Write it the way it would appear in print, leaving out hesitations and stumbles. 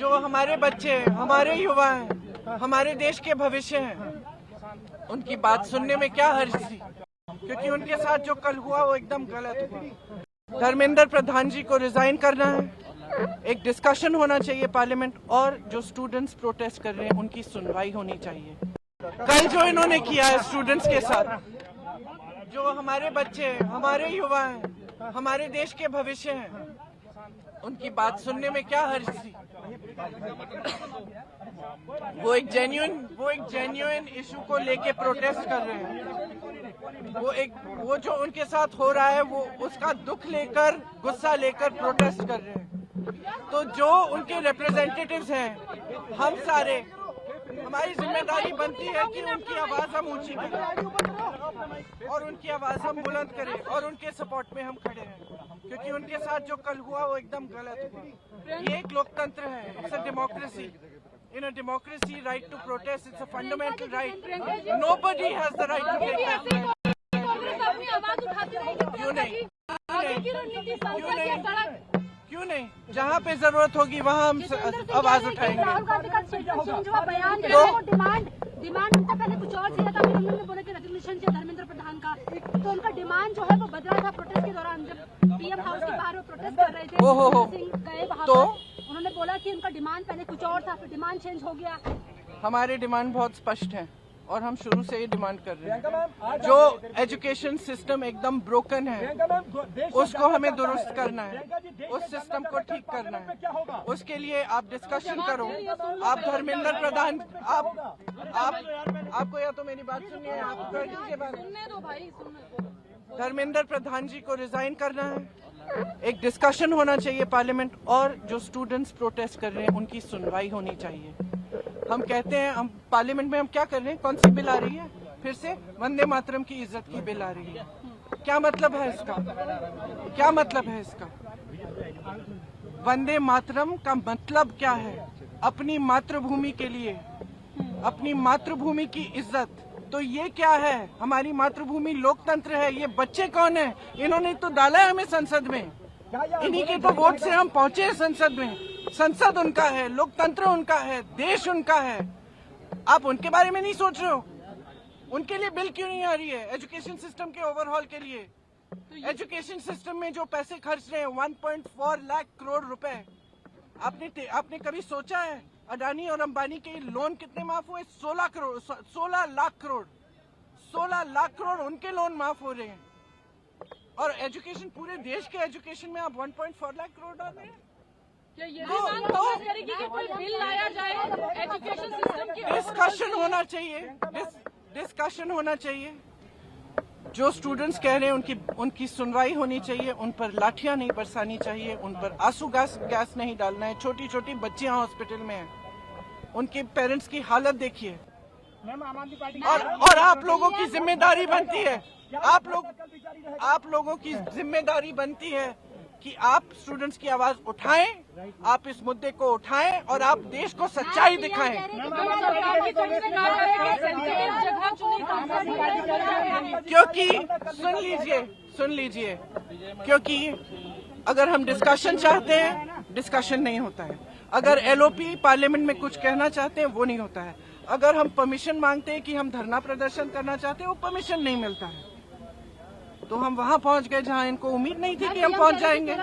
जो हमारे बच्चे हैं, हमारे युवा हैं, हमारे देश के भविष्य हैं, उनकी बात सुनने में क्या हर्ज थी, क्योंकि उनके साथ जो कल हुआ वो एकदम गलत हुआ। धर्मेंद्र प्रधान जी को रिजाइन करना है, एक डिस्कशन होना चाहिए पार्लियामेंट, और जो स्टूडेंट्स प्रोटेस्ट कर रहे हैं उनकी सुनवाई होनी चाहिए। कल जो इन्होंने किया है स्टूडेंट्स के साथ, जो हमारे बच्चे हैं, हमारे युवा हैं, हमारे देश के भविष्य हैं, उनकी बात सुनने में क्या हर्ज थी। वो एक जेन्युइन इशू को लेके प्रोटेस्ट कर रहे हैं। वो जो उनके साथ हो रहा है वो उसका दुख लेकर, गुस्सा लेकर प्रोटेस्ट कर रहे हैं। तो जो उनके रिप्रेजेंटेटिव्स हैं, हम सारे, हमारी जिम्मेदारी बनती है कि उनकी आवाज हम ऊंची करें और उनकी आवाज हम बुलंद करें और उनके सपोर्ट में हम खड़े हैं, क्योंकि उनके साथ जो कल हुआ वो एकदम गलत हुआ। ये एक लोकतंत्र है, it's a democracy. In a democracy, right to protest, it's a fundamental right. Nobody has the right to take that right. क्यों नहीं? क्यों नहीं? जहाँ पे जरूरत होगी वहाँ हम आवाज उठाएंगे। डिमांड उनका पहले कुछ और चाहिए था, उन्होंने बोला कि रेजोल्यूशन चाहिए धर्मेंद्र प्रधान का, तो उनका डिमांड जो है वो बदला था प्रोटेस्ट के दौरान, जब पीएम हाउस के बाहर वो प्रोटेस्ट कर रहे थे। गए वहाँ तो उन्होंने बोला कि उनका डिमांड पहले कुछ और था, फिर डिमांड चेंज हो गया। हमारे डिमांड बहुत स्पष्ट है और हम शुरू से ये डिमांड कर रहे हैं। जो एजुकेशन सिस्टम एकदम ब्रोकन है उसको हमें दुरुस्त करना है, उस सिस्टम को ठीक करना है। उसके लिए आप डिस्कशन करो। आप धर्मेंद्र प्रधान, आपको या तो मेरी बात सुनिए, आप कर दीजिए बात। धर्मेंद्र प्रधान जी को रिजाइन करना है, एक डिस्कशन होना चाहिए पार्लियामेंट, और जो स्टूडेंट्स प्रोटेस्ट कर रहे हैं उनकी सुनवाई होनी चाहिए। हम कहते हैं, हम पार्लियामेंट में हम क्या कर रहे हैं, कौन सी बिल आ रही है, फिर से वंदे मातरम की इज्जत की बिल आ रही है। क्या मतलब है इसका? क्या मतलब है इसका? वंदे मातरम का मतलब क्या है? अपनी मातृभूमि के लिए, अपनी मातृभूमि की इज्जत। तो ये क्या है? हमारी मातृभूमि लोकतंत्र है। ये बच्चे कौन है? इन्होंने तो डाला है हमें संसद में, इन्हीं के तो वोट से हम पहुंचे संसद में। संसद उनका है, लोकतंत्र उनका है, देश उनका है। आप उनके बारे में नहीं सोच रहे हो? उनके लिए बिल क्यों नहीं आ रही है? एजुकेशन सिस्टम के ओवरहॉल के लिए। एजुकेशन सिस्टम में जो पैसे खर्च रहे हैं 1.4 लाख करोड़ रुपए, आपने कभी सोचा है अडानी और अंबानी के लोन कितने माफ हुए? 16 लाख करोड़ उनके लोन माफ हो रहे हैं। और एजुकेशन, पूरे देश के एजुकेशन में आप 1.4 लाख करोड़ डाल रहे हैं। क्या ये तरीके की कोई बिल लाया जाए एजुकेशन सिस्टम की? डिस्कशन होना चाहिए। जो स्टूडेंट्स कह रहे हैं उनकी सुनवाई होनी चाहिए, उन पर लाठियां नहीं बरसानी चाहिए, उन पर आंसू गैस नहीं डालना है। छोटी छोटी बच्चियां हॉस्पिटल में हैं, उनके पेरेंट्स की हालत देखिए। और आप लोगों की जिम्मेदारी बनती है, आप लोगों की जिम्मेदारी बनती है कि आप स्टूडेंट्स की आवाज उठाएं, आप इस मुद्दे को उठाएं और आप देश को सच्चाई दिखाएं। क्योंकि सुन लीजिए, क्योंकि अगर हम डिस्कशन चाहते हैं, डिस्कशन नहीं होता है। अगर एलओपी पार्लियामेंट में कुछ कहना चाहते हैं, वो नहीं होता है। अगर हम परमिशन मांगते हैं कि हम धरना प्रदर्शन करना चाहते हैं, वो परमिशन नहीं मिलता है। तो हम वहां पहुंच गए जहां इनको उम्मीद नहीं थी कि हम पहुंच जाएंगे।